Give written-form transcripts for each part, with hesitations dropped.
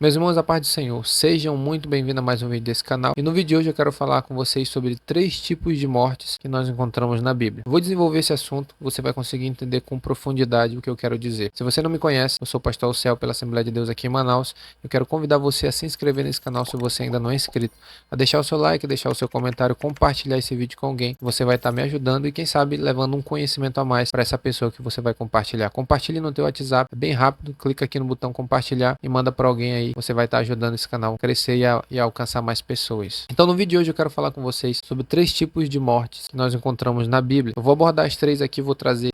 Meus irmãos, a paz do Senhor, sejam muito bem-vindos a mais um vídeo desse canal. E no vídeo de hoje eu quero falar com vocês sobre 3 tipos de mortes que nós encontramos na Bíblia. Eu vou desenvolver esse assunto, você vai conseguir entender com profundidade o que eu quero dizer. Se você não me conhece, eu sou o Pastor Céu pela Assembleia de Deus aqui em Manaus. Eu quero convidar você a se inscrever nesse canal se você ainda não é inscrito, a deixar o seu like, deixar o seu comentário, compartilhar esse vídeo com alguém. Você vai estar me ajudando e quem sabe levando um conhecimento a mais para essa pessoa que você vai compartilhar. Compartilhe no teu WhatsApp, é bem rápido, clica aqui no botão compartilhar e manda para alguém aí. Você vai estar ajudando esse canal a crescer e a alcançar mais pessoas. Então no vídeo de hoje eu quero falar com vocês sobre 3 tipos de mortes que nós encontramos na Bíblia. Eu vou abordar as 3 aqui, vou trazer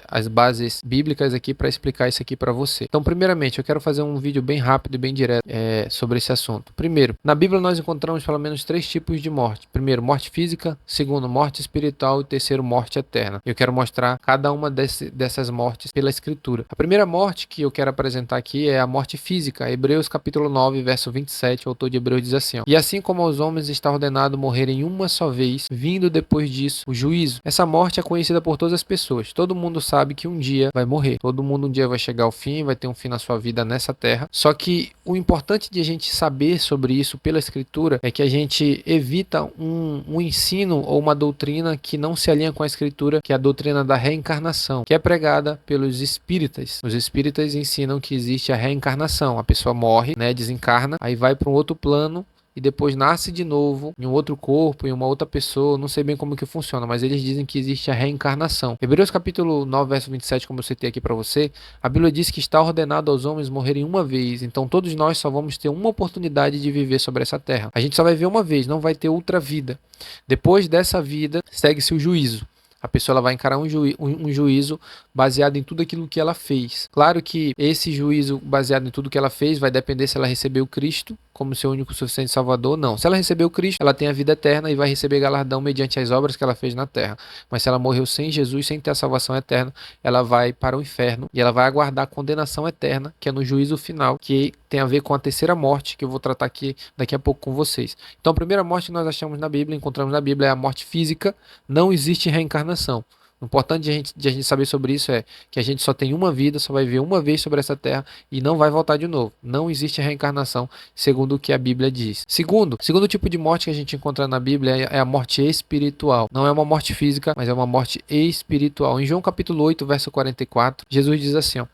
as bases bíblicas aqui para explicar isso aqui para você. Então primeiramente eu quero fazer um vídeo bem rápido e bem direto sobre esse assunto. Primeiro, na Bíblia nós encontramos pelo menos 3 tipos de morte. Primeiro, morte física. Segundo, morte espiritual. E terceiro, morte eterna. Eu quero mostrar cada uma dessas mortes pela Escritura. A primeira morte que eu quero apresentar aqui é a morte física. Hebreus capítulo 9, verso 27, o autor de Hebreus diz assim, ó: E assim como aos homens está ordenado morrerem uma só vez, vindo depois disso o juízo. Essa morte é conhecida por todas as pessoas. Todo mundo sabe que um dia vai morrer. Todo mundo um dia vai chegar ao fim, vai ter um fim na sua vida nessa terra. Só que o importante de a gente saber sobre isso pela Escritura é que a gente evita um ensino ou uma doutrina que não se alinha com a Escritura, que é a doutrina da reencarnação, que é pregada pelos espíritas. Os espíritas ensinam que existe a reencarnação. A pessoa morre, né, desencarna, aí vai para um outro plano e depois nasce de novo em um outro corpo, em uma outra pessoa. Não sei bem como que funciona, mas eles dizem que existe a reencarnação. Hebreus capítulo 9, verso 27, como eu citei aqui para você, a Bíblia diz que está ordenado aos homens morrerem uma vez. Então todos nós só vamos ter uma oportunidade de viver sobre essa terra. A gente só vai ver uma vez, não vai ter outra vida. Depois dessa vida, segue-se o juízo. A pessoa ela vai encarar um juízo baseado em tudo aquilo que ela fez. Claro que esse juízo baseado em tudo que ela fez vai depender se ela recebeu Cristo como seu único e suficiente Salvador ou não. Se ela recebeu Cristo, ela tem a vida eterna e vai receber galardão mediante as obras que ela fez na terra. Mas se ela morreu sem Jesus, sem ter a salvação eterna, ela vai para o inferno e ela vai aguardar a condenação eterna, que é no juízo final, que tem a ver com a terceira morte, que eu vou tratar aqui daqui a pouco com vocês. Então a primeira morte que nós achamos na Bíblia, encontramos na Bíblia, é a morte física. Não existe reencarnação. O importante de a gente saber sobre isso é que a gente só tem uma vida, só vai viver uma vez sobre essa terra e não vai voltar de novo. Não existe reencarnação, segundo o que a Bíblia diz. Segundo tipo de morte que a gente encontra na Bíblia é a morte espiritual. Não é uma morte física, mas é uma morte espiritual. Em João capítulo 8, verso 44, Jesus diz assim, ó: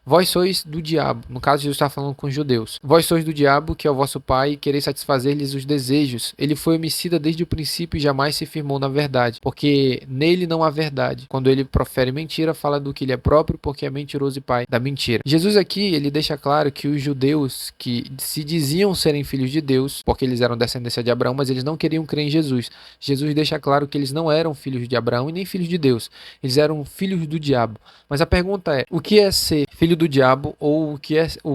Vós sois do diabo. No caso, Jesus está falando com os judeus. Vós sois do diabo, que é o vosso pai, e quereis satisfazer-lhes os desejos. Ele foi homicida desde o princípio e jamais se firmou na verdade, porque nele não há verdade. Quando ele profere mentira, fala do que ele é próprio, porque é mentiroso e pai da mentira. Jesus aqui, ele deixa claro que os judeus que se diziam serem filhos de Deus, porque eles eram descendência de Abraão, mas eles não queriam crer em Jesus. Jesus deixa claro que eles não eram filhos de Abraão e nem filhos de Deus. Eles eram filhos do diabo. Mas a pergunta é, o que é ser filho do diabo ou o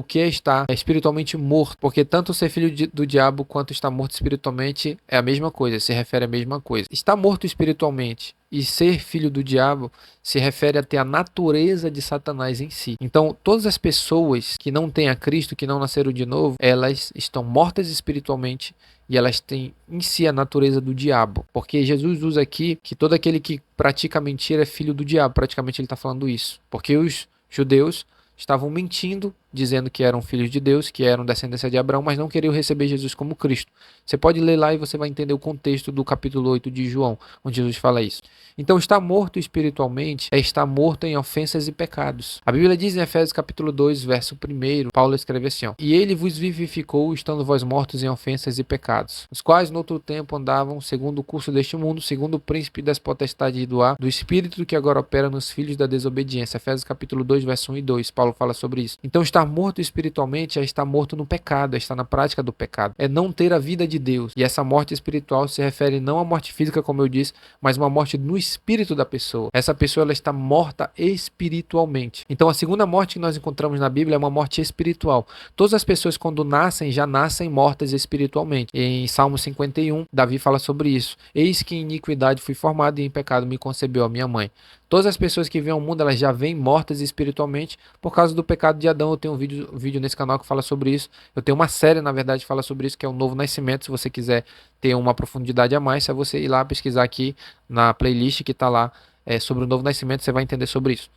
que é estar espiritualmente morto? Porque tanto ser filho do diabo quanto estar morto espiritualmente é a mesma coisa, se refere à mesma coisa. Estar morto espiritualmente e ser filho do diabo se refere a ter a natureza de Satanás em si. Então, todas as pessoas que não têm a Cristo, que não nasceram de novo, elas estão mortas espiritualmente e elas têm em si a natureza do diabo. Porque Jesus usa aqui que todo aquele que pratica mentira é filho do diabo. Praticamente ele está falando isso. Porque os judeus estavam mentindo, dizendo que eram filhos de Deus, que eram descendência de Abraão, mas não queriam receber Jesus como Cristo. Você pode ler lá e você vai entender o contexto do capítulo 8 de João, onde Jesus fala isso. Então, estar morto espiritualmente é estar morto em ofensas e pecados. A Bíblia diz em Efésios capítulo 2, verso 1, Paulo escreve assim, ó: E ele vos vivificou, estando vós mortos em ofensas e pecados, os quais no outro tempo andavam segundo o curso deste mundo, segundo o príncipe das potestades do ar, do espírito que agora opera nos filhos da desobediência. Efésios capítulo 2, verso 1 e 2, Paulo fala sobre isso. Então, estar morto espiritualmente é estar morto no pecado, é estar na prática do pecado, é não ter a vida de Deus. E essa morte espiritual se refere não à morte física, como eu disse, mas uma morte no espírito da pessoa. Essa pessoa ela está morta espiritualmente. Então a segunda morte que nós encontramos na Bíblia é uma morte espiritual. Todas as pessoas quando nascem, já nascem mortas espiritualmente. Em Salmo 51, Davi fala sobre isso. Eis que em iniquidade fui formado e em pecado me concebeu a minha mãe. Todas as pessoas que vêm ao mundo, elas já vêm mortas espiritualmente por causa do pecado de Adão. Eu tenho um vídeo nesse canal que fala sobre isso. Eu tenho uma série, na verdade, que fala sobre isso, que é o Novo Nascimento. Se você quiser ter uma profundidade a mais, é você ir lá pesquisar aqui na playlist que está lá sobre o Novo Nascimento, você vai entender sobre isso.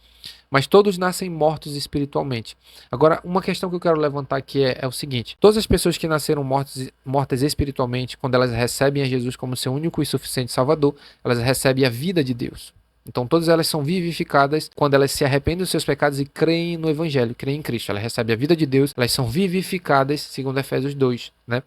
mas todos nascem mortos espiritualmente. Agora, uma questão que eu quero levantar aqui é o seguinte: todas as pessoas que nasceram mortas espiritualmente, quando elas recebem a Jesus como seu único e suficiente Salvador, elas recebem a vida de Deus. Então todas elas são vivificadas quando elas se arrependem dos seus pecados e creem no Evangelho, creem em Cristo. Elas recebem a vida de Deus, elas são vivificadas, segundo Efésios 2, né?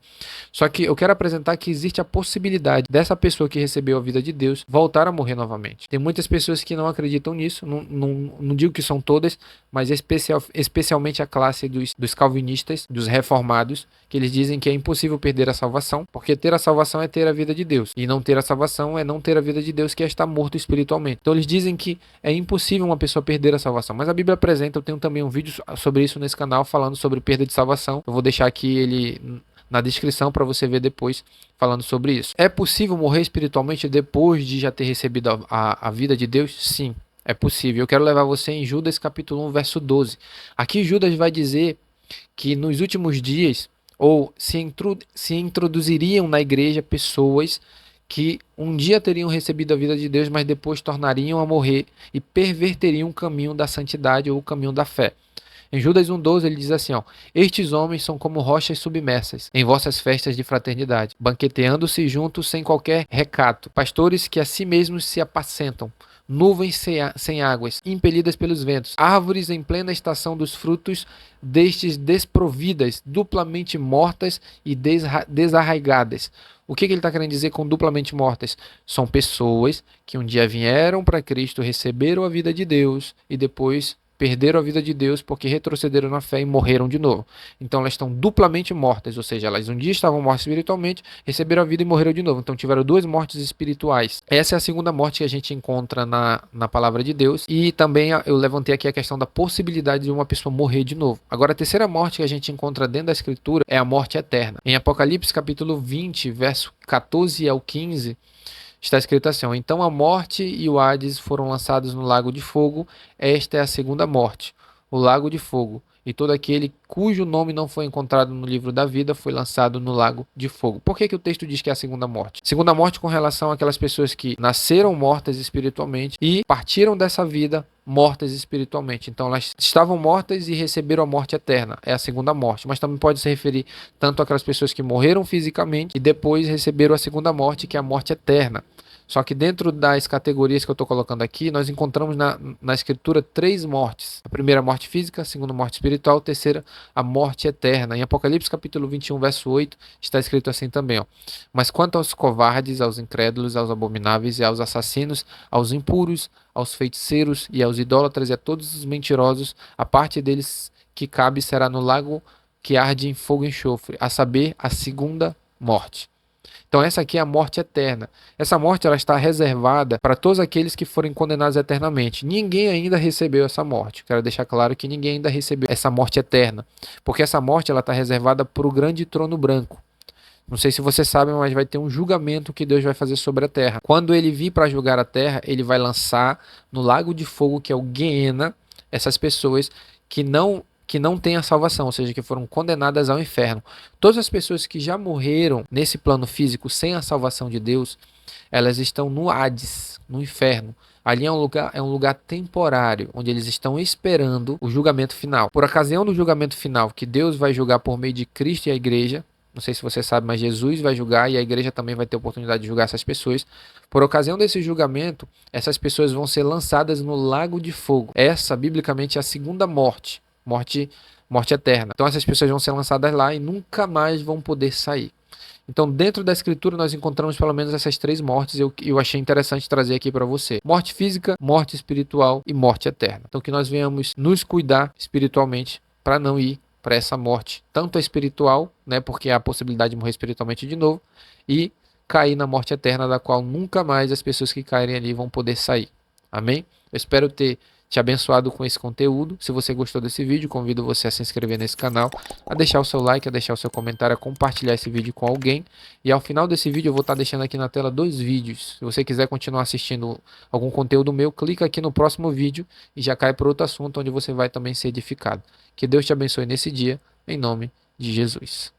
Só que eu quero apresentar que existe a possibilidade dessa pessoa que recebeu a vida de Deus voltar a morrer novamente. Tem muitas pessoas que não acreditam nisso, não digo que são todas, mas especialmente a classe dos calvinistas, dos reformados, que eles dizem que é impossível perder a salvação, porque ter a salvação é ter a vida de Deus, e não ter a salvação é não ter a vida de Deus, que é estar morto espiritualmente. Então eles dizem que é impossível uma pessoa perder a salvação, mas a Bíblia apresenta, eu tenho também um vídeo sobre isso nesse canal, falando sobre perda de salvação. Eu vou deixar aqui ele na descrição para você ver depois, falando sobre isso. É possível morrer espiritualmente depois de já ter recebido a vida de Deus? Sim, é possível. Eu quero levar você em Judas capítulo 1, verso 12. Aqui Judas vai dizer que nos últimos dias, ou se introduziriam na igreja pessoas que um dia teriam recebido a vida de Deus, mas depois tornariam a morrer e perverteriam o caminho da santidade ou o caminho da fé. Em Judas 1,12 ele diz assim, ó: estes homens são como rochas submersas em vossas festas de fraternidade, banqueteando-se juntos sem qualquer recato, pastores que a si mesmos se apacentam, nuvens sem águas, impelidas pelos ventos, árvores em plena estação dos frutos destes desprovidas, duplamente mortas e desarraigadas. O que ele está querendo dizer com duplamente mortas? São pessoas que um dia vieram para Cristo, receberam a vida de Deus e depois perderam a vida de Deus porque retrocederam na fé e morreram de novo. Então elas estão duplamente mortas, ou seja, elas um dia estavam mortas espiritualmente, receberam a vida e morreram de novo. Então tiveram duas mortes espirituais. Essa é a segunda morte que a gente encontra na palavra de Deus. E também eu levantei aqui a questão da possibilidade de uma pessoa morrer de novo. Agora a terceira morte que a gente encontra dentro da Escritura é a morte eterna. Em Apocalipse capítulo 20, verso 14 ao 15, está escrito assim: então a morte e o Hades foram lançados no lago de fogo. Esta é a segunda morte, o lago de fogo. E todo aquele cujo nome não foi encontrado no livro da vida foi lançado no lago de fogo. Por que o texto diz que é a segunda morte? Segunda morte com relação àquelas pessoas que nasceram mortas espiritualmente e partiram dessa vida mortas espiritualmente. Então elas estavam mortas e receberam a morte eterna. É a segunda morte. Mas também pode se referir tanto àquelas pessoas que morreram fisicamente e depois receberam a segunda morte, que é a morte eterna. Só que dentro das categorias que eu estou colocando aqui, nós encontramos na Escritura três mortes. A primeira, a morte física; a segunda, a morte espiritual; a terceira, a morte eterna. Em Apocalipse capítulo 21, verso 8, está escrito assim também, ó: mas quanto aos covardes, aos incrédulos, aos abomináveis e aos assassinos, aos impuros, aos feiticeiros e aos idólatras e a todos os mentirosos, a parte deles que cabe será no lago que arde em fogo e enxofre, a saber, a segunda morte. Então essa aqui é a morte eterna. Essa morte ela está reservada para todos aqueles que forem condenados eternamente. Ninguém ainda recebeu essa morte. Quero deixar claro que ninguém ainda recebeu essa morte eterna, porque essa morte ela está reservada para o grande trono branco. Não sei se você sabe, mas vai ter um julgamento que Deus vai fazer sobre a terra. Quando ele vir para julgar a terra, ele vai lançar no lago de fogo, que é o Guiena, essas pessoas que não têm a salvação, ou seja, que foram condenadas ao inferno. Todas as pessoas que já morreram nesse plano físico sem a salvação de Deus, elas estão no Hades, no inferno. Ali é um lugar temporário, onde eles estão esperando o julgamento final. Por ocasião do julgamento final, que Deus vai julgar por meio de Cristo e a igreja, não sei se você sabe, mas Jesus vai julgar e a igreja também vai ter oportunidade de julgar essas pessoas. Por ocasião desse julgamento, essas pessoas vão ser lançadas no lago de fogo. Essa, biblicamente, é a segunda morte. Morte eterna. Então essas pessoas vão ser lançadas lá e nunca mais vão poder sair. Então dentro da Escritura nós encontramos pelo menos essas três mortes. Eu achei interessante trazer aqui para você: morte física, morte espiritual e morte eterna. Então que nós venhamos nos cuidar espiritualmente para não ir para essa morte, tanto a espiritual, né, porque há a possibilidade de morrer espiritualmente de novo, e cair na morte eterna, da qual nunca mais as pessoas que caírem ali vão poder sair. Amém? Eu espero ter te abençoado com esse conteúdo. Se você gostou desse vídeo, convido você a se inscrever nesse canal, a deixar o seu like, a deixar o seu comentário, a compartilhar esse vídeo com alguém. E ao final desse vídeo eu vou estar deixando aqui na tela 2 vídeos. Se você quiser continuar assistindo algum conteúdo meu, clica aqui no próximo vídeo e já cai para outro assunto onde você vai também ser edificado. Que Deus te abençoe nesse dia, em nome de Jesus.